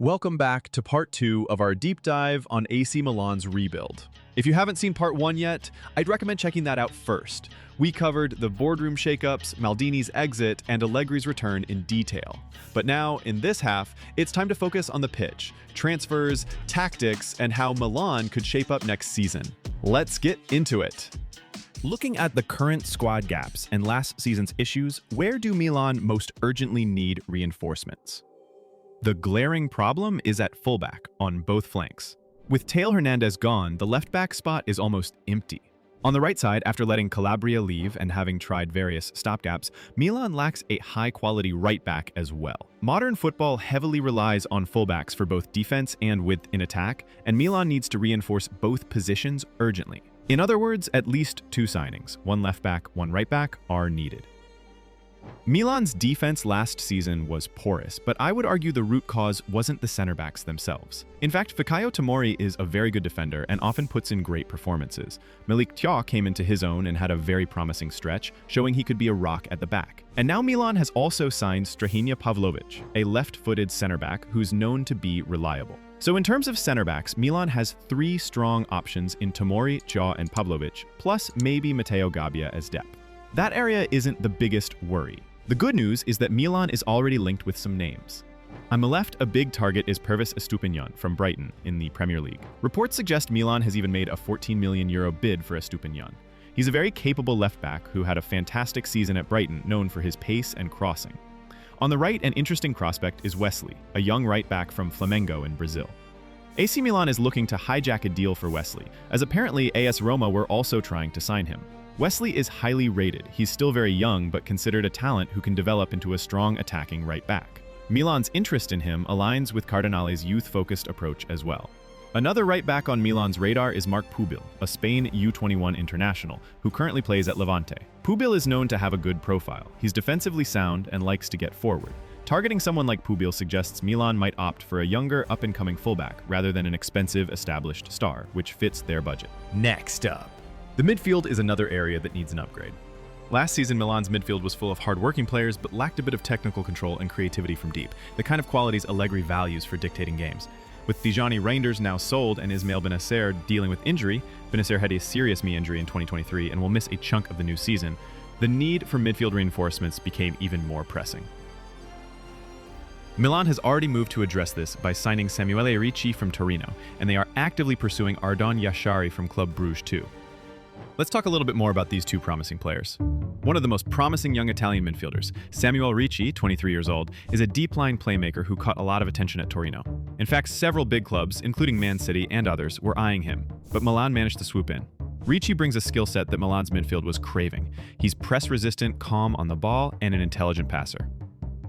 Welcome back to part 2 of our deep dive on AC Milan's rebuild. If you haven't seen part 1 yet, I'd recommend checking that out first. We covered the boardroom shakeups, Maldini's exit, and Allegri's return in detail. But now, in this half, it's time to focus on the pitch, transfers, tactics, and how Milan could shape up next season. Let's get into it. Looking at the current squad gaps and last season's issues, where do Milan most urgently need reinforcements? The glaring problem is at fullback on both flanks. With Theo Hernández gone, the left-back spot is almost empty. On the right side, after letting Calabria leave and having tried various stopgaps, Milan lacks a high-quality right-back as well. Modern football heavily relies on fullbacks for both defense and width in attack, and Milan needs to reinforce both positions urgently. In other words, at least 2 signings, one left-back, one right-back, are needed. Milan's defense last season was porous, but I would argue the root cause wasn't the center backs themselves. In fact, Fikayo Tomori is a very good defender and often puts in great performances. Malik Thiaw came into his own and had a very promising stretch, showing he could be a rock at the back. And now Milan has also signed Strahinja Pavlovic, a left-footed center back who's known to be reliable. So in terms of center backs, Milan has 3 strong options in Tomori, Thiaw, and Pavlovic, plus maybe Matteo Gabbia as depth. That area isn't the biggest worry. The good news is that Milan is already linked with some names. On the left, a big target is Pervis Estupiñán from Brighton in the Premier League. Reports suggest Milan has even made a €14 million bid for Estupiñán. He's a very capable left-back who had a fantastic season at Brighton, known for his pace and crossing. On the right, an interesting prospect is Wesley, a young right-back from Flamengo in Brazil. AC Milan is looking to hijack a deal for Wesley, as apparently AS Roma were also trying to sign him. Wesley is highly rated. He's still very young, but considered a talent who can develop into a strong attacking right back. Milan's interest in him aligns with Cardinale's youth-focused approach as well. Another right back on Milan's radar is Marc Pubil, a Spain U21 international, who currently plays at Levante. Pubil is known to have a good profile. He's defensively sound and likes to get forward. Targeting someone like Pubil suggests Milan might opt for a younger, up-and-coming fullback rather than an expensive, established star, which fits their budget. Next up. The midfield is another area that needs an upgrade. Last season, Milan's midfield was full of hard-working players, but lacked a bit of technical control and creativity from deep, the kind of qualities Allegri values for dictating games. With Tijani Reinders now sold and Ismail Benacer dealing with injury, Benacer had a serious knee injury in 2023 and will miss a chunk of the new season, the need for midfield reinforcements became even more pressing. Milan has already moved to address this by signing Samuele Ricci from Torino, and they are actively pursuing Ardan Jashari from Club Bruges too. Let's talk a little bit more about these 2 promising players. One of the most promising young Italian midfielders, Samuele Ricci, 23 years old, is a deep-line playmaker who caught a lot of attention at Torino. In fact, several big clubs, including Man City and others, were eyeing him, but Milan managed to swoop in. Ricci brings a skill set that Milan's midfield was craving. He's press-resistant, calm on the ball, and an intelligent passer.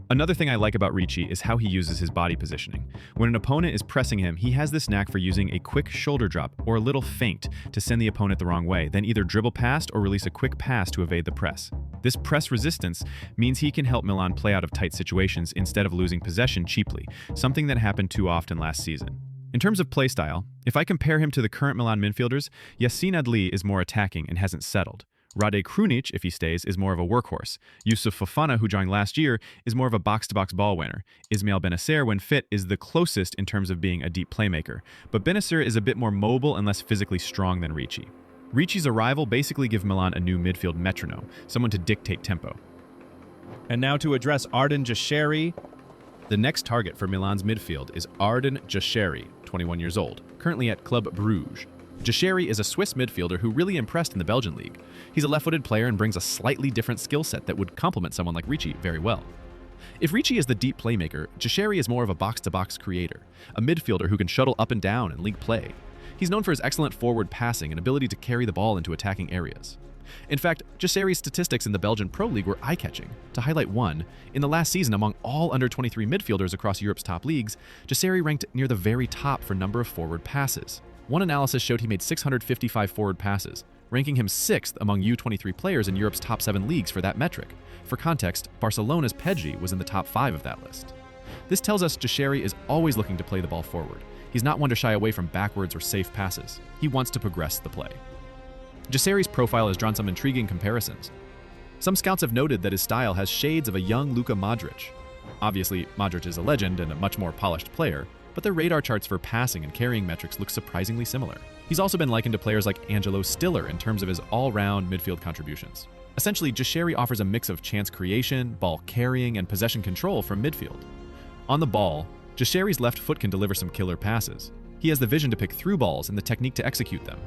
Another thing I like about Ricci is how he uses his body positioning. When an opponent is pressing him, he has this knack for using a quick shoulder drop or a little feint to send the opponent the wrong way, then either dribble past or release a quick pass to evade the press. This press resistance means he can help Milan play out of tight situations instead of losing possession cheaply, something that happened too often last season. In terms of play style, if I compare him to the current Milan midfielders, Yassine Adli is more attacking and hasn't settled. Rade Krunic, if he stays, is more of a workhorse. Yusuf Fofana, who joined last year, is more of a box-to-box ball winner. Ismail Benacer, when fit, is the closest in terms of being a deep playmaker, but Benacer is a bit more mobile and less physically strong than Ricci. Ricci's arrival basically gives Milan a new midfield metronome, someone to dictate tempo. And now to address Ardan Jasheri. The next target for Milan's midfield is Ardan Jasheri, 21 years old, currently at Club Bruges. Jashari is a Swiss midfielder who really impressed in the Belgian league. He's a left-footed player and brings a slightly different skill set that would complement someone like Ricci very well. If Ricci is the deep playmaker, Jashari is more of a box-to-box creator, a midfielder who can shuttle up and down in league play. He's known for his excellent forward passing and ability to carry the ball into attacking areas. In fact, Jashari's statistics in the Belgian Pro League were eye-catching. To highlight one, in the last season among all under-23 midfielders across Europe's top leagues, Jashari ranked near the very top for number of forward passes. One analysis showed he made 655 forward passes, ranking him 6th among U23 players in Europe's top 7 leagues for that metric. For context, Barcelona's Pedri was in the top 5 of that list. This tells us Jashari is always looking to play the ball forward. He's not one to shy away from backwards or safe passes. He wants to progress the play. Jashari's profile has drawn some intriguing comparisons. Some scouts have noted that his style has shades of a young Luka Modrić. Obviously, Modrić is a legend and a much more polished player, but their radar charts for passing and carrying metrics look surprisingly similar. He's also been likened to players like Angelo Stiller in terms of his all-round midfield contributions. Essentially, Jashari offers a mix of chance creation, ball carrying, and possession control from midfield. On the ball, Jashari's left foot can deliver some killer passes. He has the vision to pick through balls and the technique to execute them.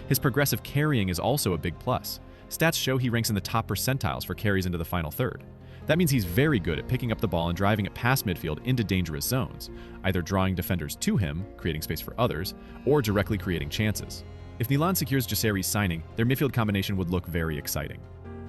His progressive carrying is also a big plus. Stats show he ranks in the top percentiles for carries into the final third. That means he's very good at picking up the ball and driving it past midfield into dangerous zones, either drawing defenders to him, creating space for others, or directly creating chances. If Milan secures Jashari's signing, their midfield combination would look very exciting.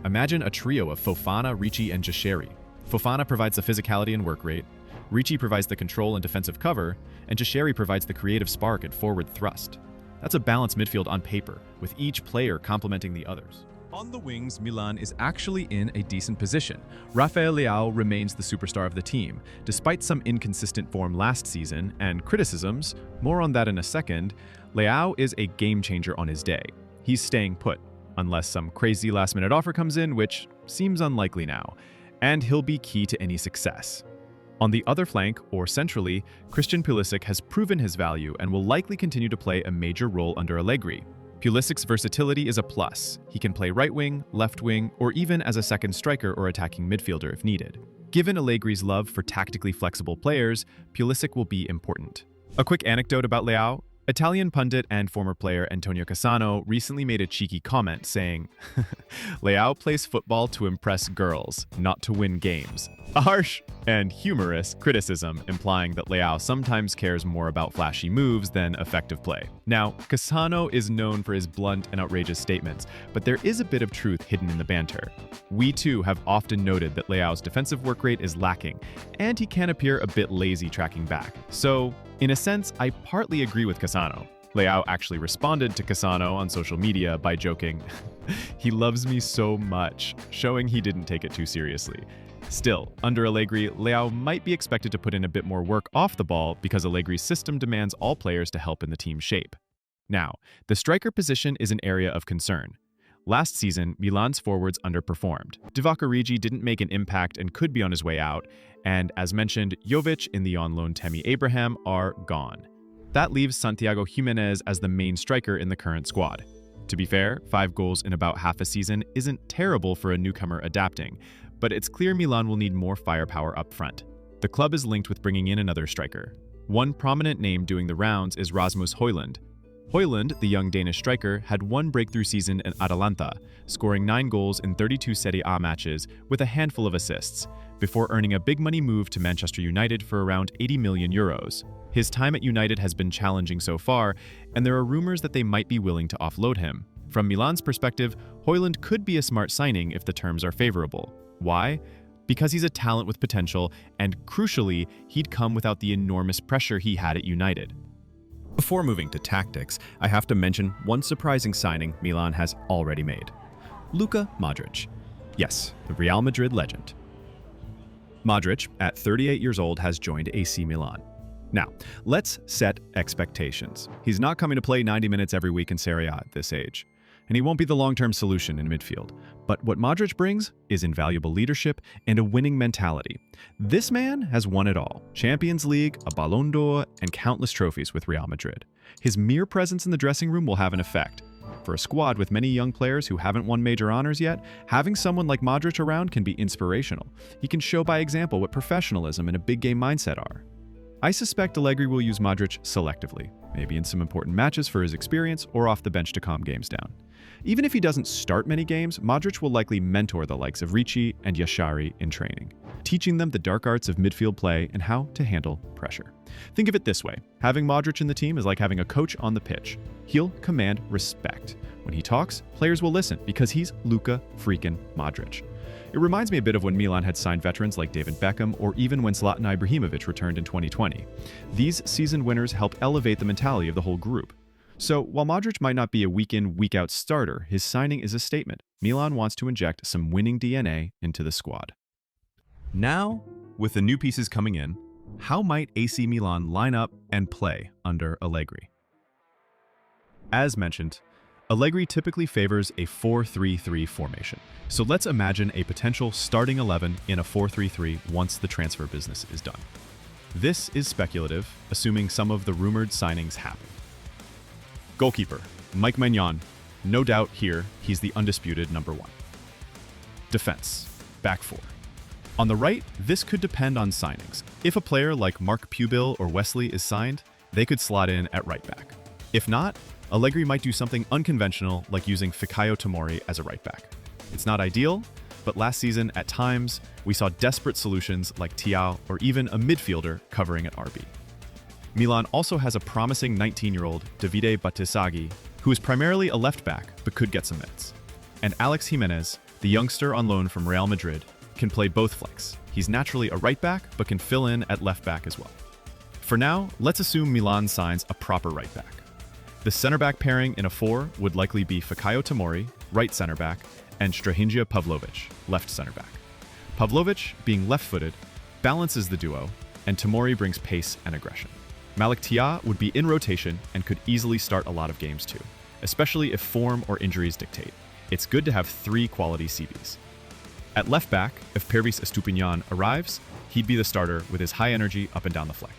Imagine a trio of Fofana, Ricci, and Jashari. Fofana provides the physicality and work rate, Ricci provides the control and defensive cover, and Jashari provides the creative spark and forward thrust. That's a balanced midfield on paper, with each player complementing the others. On the wings, Milan is actually in a decent position. Rafael Leao remains the superstar of the team. Despite some inconsistent form last season and criticisms, more on that in a second, Leao is a game changer on his day. He's staying put, unless some crazy last-minute offer comes in, which seems unlikely now, and he'll be key to any success. On the other flank, or centrally, Christian Pulisic has proven his value and will likely continue to play a major role under Allegri. Pulisic's versatility is a plus. He can play right wing, left wing, or even as a second striker or attacking midfielder if needed. Given Allegri's love for tactically flexible players, Pulisic will be important. A quick anecdote about Leao. Italian pundit and former player Antonio Cassano recently made a cheeky comment saying, "Leao plays football to impress girls, not to win games." A harsh and humorous criticism implying that Leao sometimes cares more about flashy moves than effective play. Now, Cassano is known for his blunt and outrageous statements, but there is a bit of truth hidden in the banter. We too have often noted that Leao's defensive work rate is lacking, and he can appear a bit lazy tracking back. So, in a sense, I partly agree with Cassano. Leao actually responded to Cassano on social media by joking, "He loves me so much," showing he didn't take it too seriously. Still, under Allegri, Leao might be expected to put in a bit more work off the ball because Allegri's system demands all players to help in the team's shape. Now, the striker position is an area of concern. Last season, Milan's forwards underperformed. Divock Origi didn't make an impact and could be on his way out, and as mentioned, Jovic and the on-loan Tammy Abraham are gone. That leaves Santiago Jimenez as the main striker in the current squad. To be fair, 5 goals in about half a season isn't terrible for a newcomer adapting, but it's clear Milan will need more firepower up front. The club is linked with bringing in another striker. One prominent name doing the rounds is Rasmus Højlund. Højlund, the young Danish striker, had one breakthrough season at Atalanta, scoring 9 goals in 32 Serie A matches with a handful of assists, before earning a big money move to Manchester United for around €80 million. His time at United has been challenging so far, and there are rumors that they might be willing to offload him. From Milan's perspective, Højlund could be a smart signing if the terms are favorable. Why? Because he's a talent with potential, and crucially, he'd come without the enormous pressure he had at United. Before moving to tactics, I have to mention one surprising signing Milan has already made. Luka Modrić. Yes, the Real Madrid legend. Modrić, at 38 years old, has joined AC Milan. Now, let's set expectations. He's not coming to play 90 minutes every week in Serie A at this age, and he won't be the long-term solution in midfield. But what Modrić brings is invaluable leadership and a winning mentality. This man has won it all: Champions League, a Ballon d'Or, and countless trophies with Real Madrid. His mere presence in the dressing room will have an effect. For a squad with many young players who haven't won major honors yet, having someone like Modrić around can be inspirational. He can show by example what professionalism and a big game mindset are. I suspect Allegri will use Modrić selectively, maybe in some important matches for his experience or off the bench to calm games down. Even if he doesn't start many games, Modrić will likely mentor the likes of Ricci and Jashari in training, teaching them the dark arts of midfield play and how to handle pressure. Think of it this way: having Modrić in the team is like having a coach on the pitch. He'll command respect. When he talks, players will listen because he's Luka freaking Modrić. It reminds me a bit of when Milan had signed veterans like David Beckham, or even when Zlatan Ibrahimovic returned in 2020. These seasoned winners help elevate the mentality of the whole group. So, while Modrić might not be a week-in, week-out starter, his signing is a statement. Milan wants to inject some winning DNA into the squad. Now, with the new pieces coming in, how might AC Milan line up and play under Allegri? As mentioned, Allegri typically favors a 4-3-3 formation. So let's imagine a potential starting 11 in a 4-3-3 once the transfer business is done. This is speculative, assuming some of the rumored signings happen. Goalkeeper, Mike Maignan. No doubt here, he's the undisputed number one. Defense, back four. On the right, this could depend on signings. If a player like Mark Pubil or Wesley is signed, they could slot in at right back. If not, Allegri might do something unconventional like using Fikayo Tomori as a right back. It's not ideal, but last season, at times, we saw desperate solutions like Thiaw or even a midfielder covering at RB. Milan also has a promising 19-year-old Davide Battistaghi, who is primarily a left back but could get some minutes. And Alex Jimenez, the youngster on loan from Real Madrid, can play both flanks. He's naturally a right back but can fill in at left back as well. For now, let's assume Milan signs a proper right back. The center back pairing in a four would likely be Fikayo Tomori, right center back, and Strahinja Pavlovic, left center back. Pavlovic, being left-footed, balances the duo, and Tomori brings pace and aggression. Malik Thiaw would be in rotation and could easily start a lot of games too, especially if form or injuries dictate. It's good to have three quality CVs. At left back, if Pervis Estupiñán arrives, he'd be the starter with his high energy up and down the flank.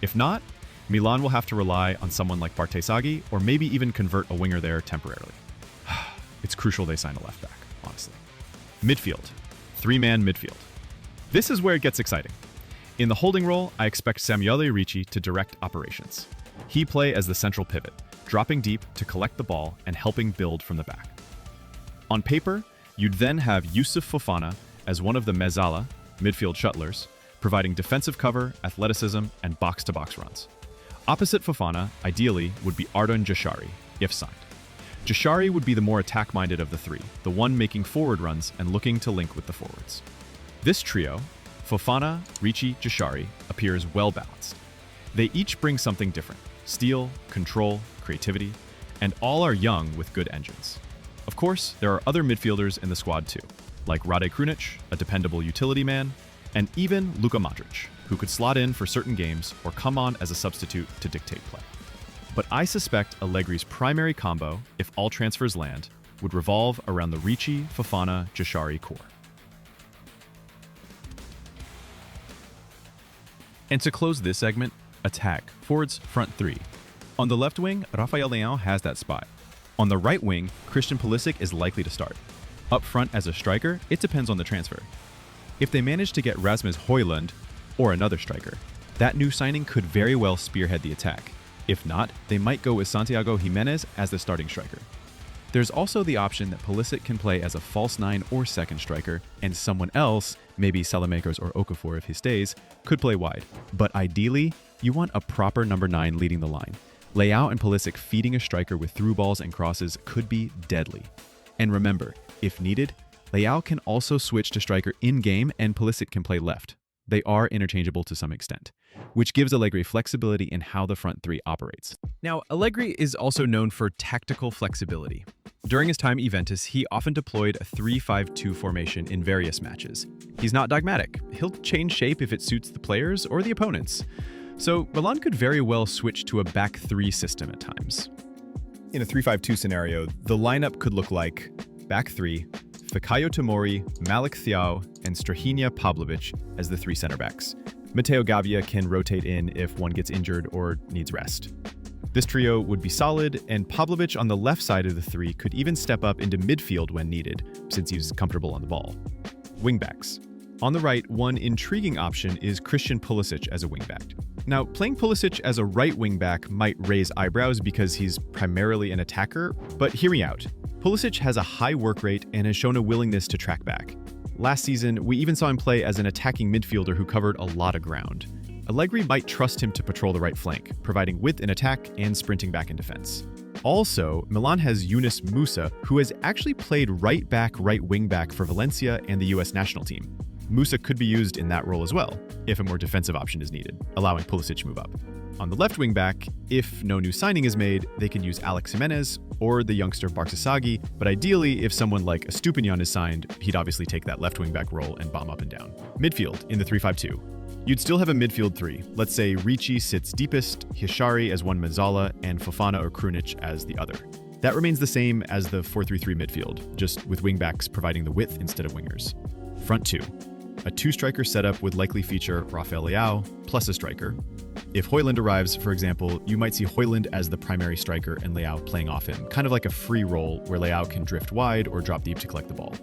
If not, Milan will have to rely on someone like Battistaghi or maybe even convert a winger there temporarily. It's crucial they sign a left back, honestly. Midfield. Three-man midfield. This is where it gets exciting. In the holding role, I expect Samuele Ricci to direct operations. He play as the central pivot, dropping deep to collect the ball and helping build from the back. On paper, you'd then have Youssouf Fofana as one of the mezzala, midfield shuttlers, providing defensive cover, athleticism, and box-to-box runs. Opposite Fofana, ideally, would be Ardan Jashari, if signed. Jashari would be the more attack-minded of the three, the one making forward runs and looking to link with the forwards. This trio, Fofana, Ricci, Jashari, appears well-balanced. They each bring something different: steel, control, creativity, and all are young with good engines. Of course, there are other midfielders in the squad too, like Rade Krunic, a dependable utility man, and even Luka Modrić, who could slot in for certain games or come on as a substitute to dictate play. But I suspect Allegri's primary combo, if all transfers land, would revolve around the Ricci, Fofana, Jashari core. And to close this segment, attack, forwards, front three. On the left wing, Rafael Leão has that spot. On the right wing, Christian Pulisic is likely to start. Up front as a striker, it depends on the transfer. If they manage to get Rasmus Højlund, or another striker, that new signing could very well spearhead the attack. If not, they might go with Santiago Jimenez as the starting striker. There's also the option that Pulisic can play as a false nine or second striker, and someone else, maybe Salamakers or Okafor if he stays, could play wide. But ideally, you want a proper number 9 leading the line. Leão and Pulisic feeding a striker with through balls and crosses could be deadly. And remember, if needed, Leão can also switch to striker in-game and Pulisic can play left. They are interchangeable to some extent, which gives Allegri flexibility in how the front three operates. Now, Allegri is also known for tactical flexibility. During his time at Juventus, he often deployed a 3-5-2 formation in various matches. He's not dogmatic. He'll change shape if it suits the players or the opponents. So Milan could very well switch to a back three system at times. In a 3-5-2 scenario, the lineup could look like back three, Fikayo Tomori, Malik Thiaw, and Strahinja Pavlovic as the three center backs. Matteo Gavia can rotate in if one gets injured or needs rest. This trio would be solid, and Pavlovic on the left side of the three could even step up into midfield when needed, since he's comfortable on the ball. Wingbacks. On the right, one intriguing option is Christian Pulisic as a wingback. Now, playing Pulisic as a right wingback might raise eyebrows because he's primarily an attacker, but hear me out. Pulisic has a high work rate and has shown a willingness to track back. Last season, we even saw him play as an attacking midfielder who covered a lot of ground. Allegri might trust him to patrol the right flank, providing width in attack and sprinting back in defense. Also, Milan has Yunus Musa, who has actually played right back, right wing back for Valencia and the US national team. Musa could be used in that role as well, if a more defensive option is needed, allowing Pulisic to move up. On the left wing back, if no new signing is made, they can use Alex Jimenez or the youngster Batshuayi, but ideally, if someone like Estupiñán is signed, he'd obviously take that left wing back role and bomb up and down. Midfield in the 3-5-2. You'd still have a midfield three. Let's say Ricci sits deepest, Jashari as one mezzala, and Fofana or Krunic as the other. That remains the same as the 4-3-3 midfield, just with wingbacks providing the width instead of wingers. Front two. A two-striker setup would likely feature Rafael Leao plus a striker. If Højlund arrives, for example, you might see Højlund as the primary striker and Leao playing off him, kind of like a free role where Leao can drift wide or drop deep to collect the ball.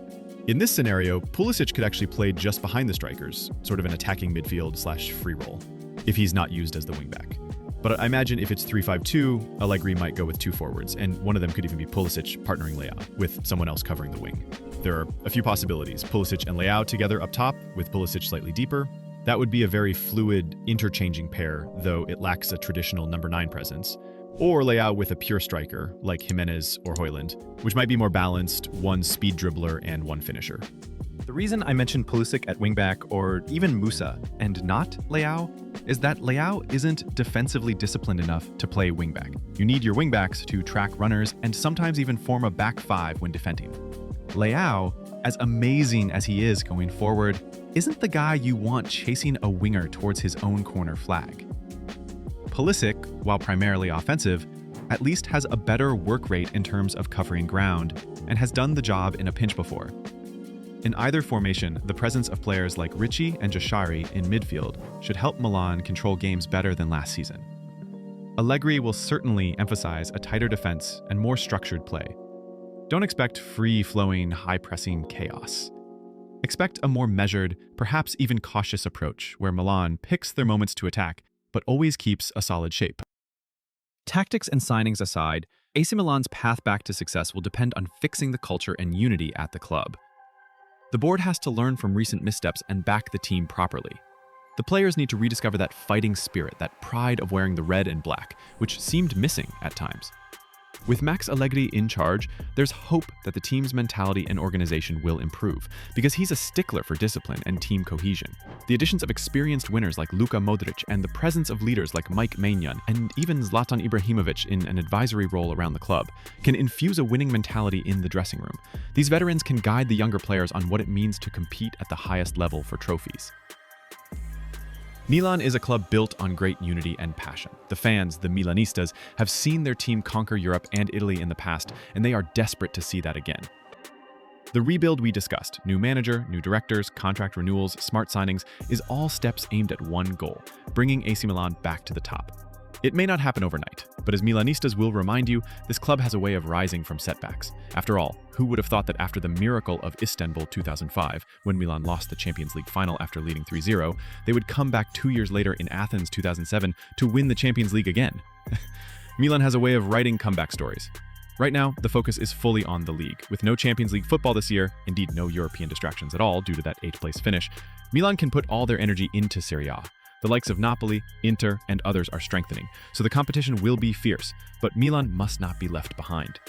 In this scenario, Pulisic could actually play just behind the strikers, sort of an attacking midfield/free role, if he's not used as the wingback. But I imagine if it's 3-5-2, Allegri might go with two forwards, and one of them could even be Pulisic partnering Leao, with someone else covering the wing. There are a few possibilities. Pulisic and Leao together up top, with Pulisic slightly deeper. That would be a very fluid, interchanging pair, though it lacks a traditional number 9 presence. Or Leao with a pure striker, like Jimenez or Højlund, which might be more balanced, one speed dribbler and one finisher. The reason I mentioned Pulisic at wingback or even Musa and not Leao is that Leao isn't defensively disciplined enough to play wingback. You need your wingbacks to track runners and sometimes even form a back five when defending. Leao, as amazing as he is going forward, isn't the guy you want chasing a winger towards his own corner flag. Pulisic, while primarily offensive, at least has a better work rate in terms of covering ground and has done the job in a pinch before. In either formation, the presence of players like Ricci and Jashari in midfield should help Milan control games better than last season. Allegri will certainly emphasize a tighter defense and more structured play. Don't expect free-flowing, high-pressing chaos. Expect a more measured, perhaps even cautious approach where Milan picks their moments to attack, but always keeps a solid shape. Tactics and signings aside, AC Milan's path back to success will depend on fixing the culture and unity at the club. The board has to learn from recent missteps and back the team properly. The players need to rediscover that fighting spirit, that pride of wearing the red and black, which seemed missing at times. With Max Allegri in charge, there's hope that the team's mentality and organization will improve, because he's a stickler for discipline and team cohesion. The additions of experienced winners like Luka Modrić and the presence of leaders like Mike Maignan and even Zlatan Ibrahimovic in an advisory role around the club can infuse a winning mentality in the dressing room. These veterans can guide the younger players on what it means to compete at the highest level for trophies. Milan is a club built on great unity and passion. The fans, the Milanistas, have seen their team conquer Europe and Italy in the past, and they are desperate to see that again. The rebuild we discussed, new manager, new directors, contract renewals, smart signings, is all steps aimed at one goal, bringing AC Milan back to the top. It may not happen overnight, but as Milanistas will remind you, this club has a way of rising from setbacks. After all, who would have thought that after the miracle of Istanbul 2005, when Milan lost the Champions League final after leading 3-0, they would come back 2 years later in Athens 2007 to win the Champions League again? Milan has a way of writing comeback stories. Right now, the focus is fully on the league. With no Champions League football this year, indeed no European distractions at all due to that 8th place finish, Milan can put all their energy into Serie A. The likes of Napoli, Inter, and others are strengthening, so the competition will be fierce, but Milan must not be left behind.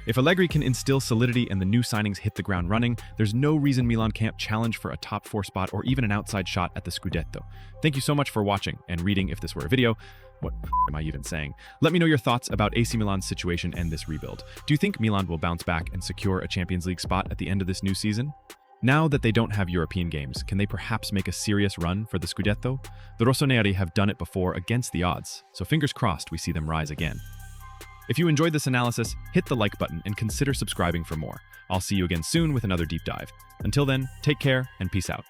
If Allegri can instill solidity and the new signings hit the ground running, there's no reason Milan can't challenge for a top 4 spot or even an outside shot at the Scudetto. Thank you so much for watching and reading if this were a video. What am I even saying? Let me know your thoughts about AC Milan's situation and this rebuild. Do you think Milan will bounce back and secure a Champions League spot at the end of this new season? Now that they don't have European games, can they perhaps make a serious run for the Scudetto? The Rossoneri have done it before against the odds, so fingers crossed we see them rise again. If you enjoyed this analysis, hit the like button and consider subscribing for more. I'll see you again soon with another deep dive. Until then, take care and peace out.